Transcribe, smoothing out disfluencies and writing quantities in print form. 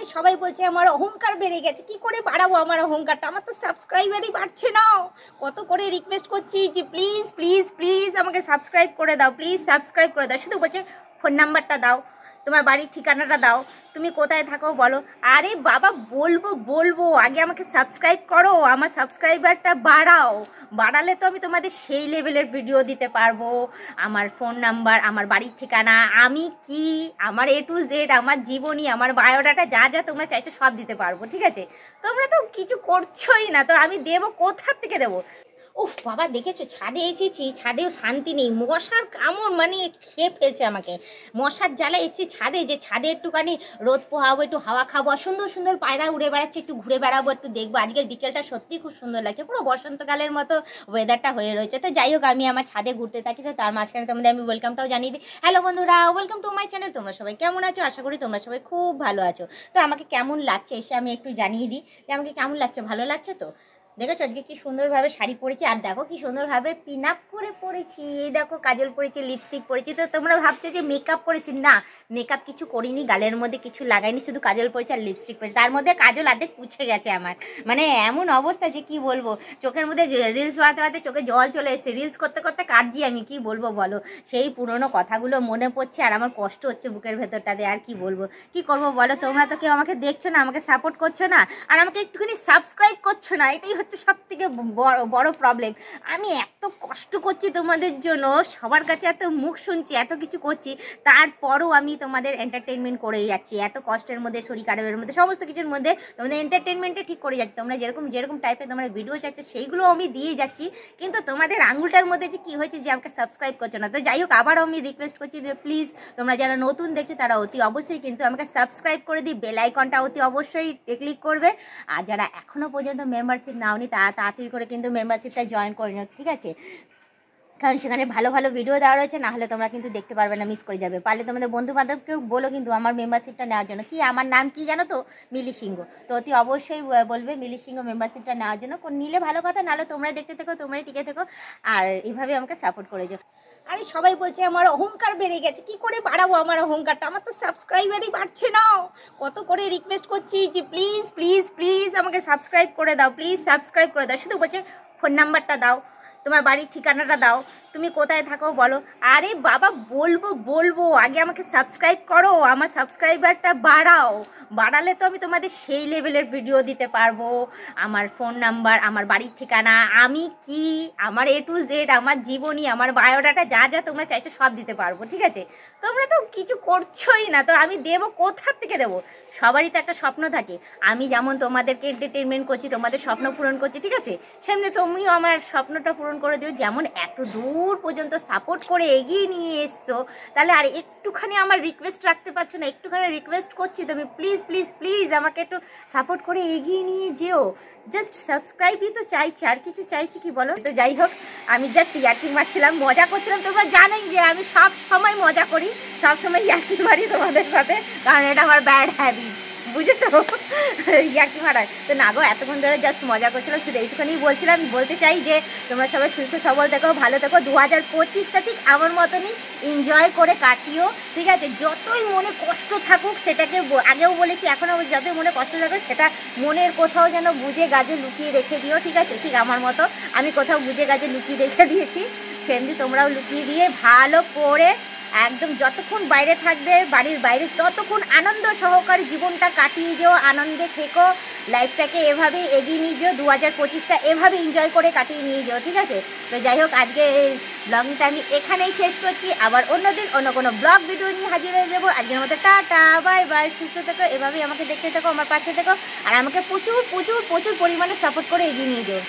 আরে সবাই বলছে আমার অহংকার বেড়ে গেছে, কি করে বাড়াবো আমার অহংকারটা? আমার তো সাবস্ক্রাইবারই বাড়ছে না। কত করে রিকোয়েস্ট করছি যে প্লিজ প্লিজ প্লিজ আমাকে সাবস্ক্রাইব করে দাও, প্লিজ সাবস্ক্রাইব করে দাও। শুধু বলছে ফোন নাম্বারটা দাও, তোমার বাড়ির ঠিকানাটা দাও, তুমি কোথায় থাকো বলো। আরে বাবা বলবো আগে আমাকে সাবস্ক্রাইব করো, আমার সাবস্ক্রাইবারটা বাড়াও, বাড়ালে তো আমি তোমাদের সেই লেভেলের ভিডিও দিতে পারবো। আমার ফোন নাম্বার, আমার বাড়ির ঠিকানা, আমি কি, আমার A to Z, আমার জীবনী, আমার বায়োডাটা যা যা তোমরা চাইছো সব দিতে পারবো। ঠিক আছে, তোমরা তো কিছু করছোই না, তো আমি দেবো কোথা থেকে দেবো? উফ বাবা, দেখেছো ছাদে এসেছি, ছাদেও শান্তি নেই, মশার কামড় মানে খেয়ে ফেলছে আমাকে। মশার জ্বালা এসেছি ছাদে, যে ছাদে একটুখানি রোদ পোহাবো, একটু হাওয়া খাবো, সুন্দর সুন্দর পায়রা উড়ে বেড়াচ্ছে, একটু ঘুরে বেড়াবো, একটু দেখবো। আজকের বিকেলটা সত্যি খুব সুন্দর লাগছে, পুরো বসন্তকালের মতো ওয়েদারটা হয়ে রয়েছে। তো যাই হোক, আমি আমার ছাদে ঘুরতে থাকি, তো তার মাঝখানে তোমাদের আমি ওয়েলকামটাও জানিয়ে দিই। হ্যালো বন্ধুরা, ওয়েলকাম টু মাই চ্যানেল। তোমরা সবাই কেমন আছো? আশা করি তোমরা সবাই খুব ভালো আছো। তো আমাকে কেমন লাগছে এসে আমি একটু জানিয়ে দিই যে আমাকে কেমন লাগছে। ভালো লাগছে তো? দেখেছো আজকে কি সুন্দরভাবে শাড়ি পরেছি, আর দেখো কি সুন্দরভাবে পিন আপ করে পরেছি। এই দেখো কাজল পরেছি, লিপস্টিক পরেছি। তো তোমরা ভাবছো যে মেকআপ করেছি, না মেকআপ কিছু করিনি, গালের মধ্যে কিছু লাগাইনি, শুধু কাজল পরেছি আর লিপস্টিক পরেছি। তার মধ্যে কাজল আর্ধেক পুছে গেছে আমার, মানে এমন অবস্থা যে কি বলবো। চোখের মধ্যে রিলস বানাতে বানাতে চোখে জল চলে এসেছে, রিলস করতে করতে কাঁদছি আমি, কি বলবো বলো। সেই পুরনো কথাগুলো মনে পড়ছে আর আমার কষ্ট হচ্ছে বুকের ভেতরটাতে। আর কি বলবো, কি করবো বলো। তোমরা তো কেউ আমাকে দেখছো না, আমাকে সাপোর্ট করছো না, আর আমাকে একটুখানি সাবস্ক্রাইব করছো না। এটাই হচ্ছে সব থেকে বড় প্রবলেম। আমি এত কষ্ট করছি তোমাদের জন্য, সবার কাছে এত মুখ শুনছি, এত কিছু করছি, তারপরও আমি তোমাদের এন্টারটেনমেন্ট করেই যাচ্ছি। এত কষ্টের মধ্যে, শরীর খারাপের মধ্যে, সমস্ত কিছুর মধ্যে তোমাদের এন্টারটেনমেন্টটা ঠিক করে যাচ্ছি। তোমরা যেরকম টাইপের তোমরা ভিডিও চাচ্ছ সেইগুলো আমি দিয়ে যাচ্ছি, কিন্তু তোমাদের আঙুলটার মধ্যে যে কি হয়েছে যে আমাকে সাবস্ক্রাইব করছো না। তো যাই হোক, আবারও আমি রিকোয়েস্ট করছি যে প্লিজ তোমরা যারা নতুন দেখছো তারা অতি অবশ্যই কিন্তু আমাকে সাবস্ক্রাইব করে দিই, বেল আইকনটা অতি অবশ্যই ক্লিক করবে। আর যারা এখনও পর্যন্ত মেম্বারশিপ নাওনি তারা তাড়াতাড়ি করে কিন্তু মেম্বারশিপটা জয়েন করে নিও, ঠিক আছে? কারণ সেখানে ভালো ভালো ভিডিও দেওয়া রয়েছে, না হলে তোমরা কিন্তু দেখতে পারবে না, মিস করে যাবে। পারলে তোমাদের বন্ধু বান্ধবকেও বলো কিন্তু আমার মেম্বারশিপটা নেওয়ার জন্য। কি আমার নাম কি জানো তো? মিলি সিংহ। তো অতি অবশ্যই বলবে মিলি সিংহ মেম্বারশিপটা নেওয়ার জন্য। নিলে ভালো কথা, নাহলে তোমরাই দেখতে থেকো, তোমরাই টিকে থেকো, আর এইভাবে আমাকে সাপোর্ট করে যাও। আরে সবাই বলছে আমার অহংকার বেড়ে গেছে, কি করে বাড়াবো আমার অহংকারটা? আমার তো সাবস্ক্রাইবারই বাড়ছে না। কত করে রিকোয়েস্ট করছি যে প্লিজ প্লিজ প্লিজ আমাকে সাবস্ক্রাইব করে দাও, প্লিজ সাবস্ক্রাইব করে দাও। শুধু বলছে ফোন নাম্বারটা দাও, তোমার বাড়ির ঠিকানাটা দাও, তুমি কোথায় থাকো বলো। আরে বাবা বলবো আগে আমাকে সাবস্ক্রাইব করো, আমার সাবস্ক্রাইবারটা বাড়াও, বাড়ালে তো আমি তোমাদের সেই লেভেলের ভিডিও দিতে পারবো। আমার ফোন নাম্বার, আমার বাড়ির ঠিকানা, আমি কি, আমার A to Z, আমার জীবনী, আমার বায়োডাটা যা যা তোমরা চাইছো সব দিতে পারবো। ঠিক আছে, তোমরা তো কিছু করছোই না, তো আমি দেবো কোথা থেকে দেবো? সবারই তো একটা স্বপ্ন থাকে। আমি যেমন তোমাদেরকে এন্টারটেনমেন্ট করছি, তোমাদের স্বপ্ন পূরণ করছি, ঠিক আছে, সেমনি তুমিও আমার স্বপ্নটা পূরণ করে দিও। যেমন এত দূর পর্যন্ত সাপোর্ট করে এগিয়ে নিয়ে এসছো, তাহলে আর একটুখানি আমার রিকোয়েস্ট রাখতে পারছো না? একটুখানি রিকোয়েস্ট করছি, তুমি প্লিজ প্লিজ প্লিজ আমাকে একটু সাপোর্ট করে এগিয়ে নিয়ে যেও। জাস্ট সাবস্ক্রাইবই তো চাইছি, আর কিছু চাইছি কি বলো? তো যাই হোক, আমি জাস্ট ইয়ার্কি মারছিলাম, মজা করছিলাম। তোমরা জানোই যে আমি সব সময় মজা করি, সব সময় ইয়ার্কি মারি তোমাদের সাথে, কারণ এটা আমার ব্যাড হ্যাবিট, বুঝেছো? ইয়ার্কি মারার তো না গো, এতক্ষণ ধরে জাস্ট মজা করছিলাম, শুধু এইটুখানি বলছিলাম। বলতে চাই যে তোমরা সবাই সুস্থ সবল থেকো, ভালো থেকো। 2025টা ঠিক আমার মতনই এনজয় করে কাটিও, ঠিক আছে? যতই মনে কষ্ট থাকুক, সেটাকে আগেও বলেছি এখনও যতই মনে কষ্ট থাকুক, সেটা মনের কোথাও যেন বুঝে গাজে লুকিয়ে রেখে দিও, ঠিক আছে? ঠিক আমার মতো আমি কোথাও বুঝে গাজে লুকিয়ে রেখে দিয়েছি, সেমনি তোমরাও লুকিয়ে দিয়ে ভালো করে একদম যতক্ষণ বাইরে থাকবে, বাড়ির বাইরে, ততক্ষণ আনন্দ সহকারে জীবনটা কাটিয়ে যেও, আনন্দে থেকো, লাইফটাকে এভাবেই এগিয়ে নিয়ে যেও। 2025টা এভাবে এনজয় করে কাটিয়ে নিয়ে যেও, ঠিক আছে? তো যাই হোক, আজকে এই ব্লগটা আমি এখানেই শেষ করছি। আবার অন্যদিন অন্য কোনো ব্লগ ভিডিও নিয়ে হাজির হয়ে যাবো। আজকের মতো টাটা, বাই বাই, সুস্থ থেকো, এভাবেই আমাকে দেখতে থেকো, আমার পাশে থেকো, আর আমাকে প্রচুর প্রচুর প্রচুর পরিমাণে সাপোর্ট করে এগিয়ে নিয়ে যেও।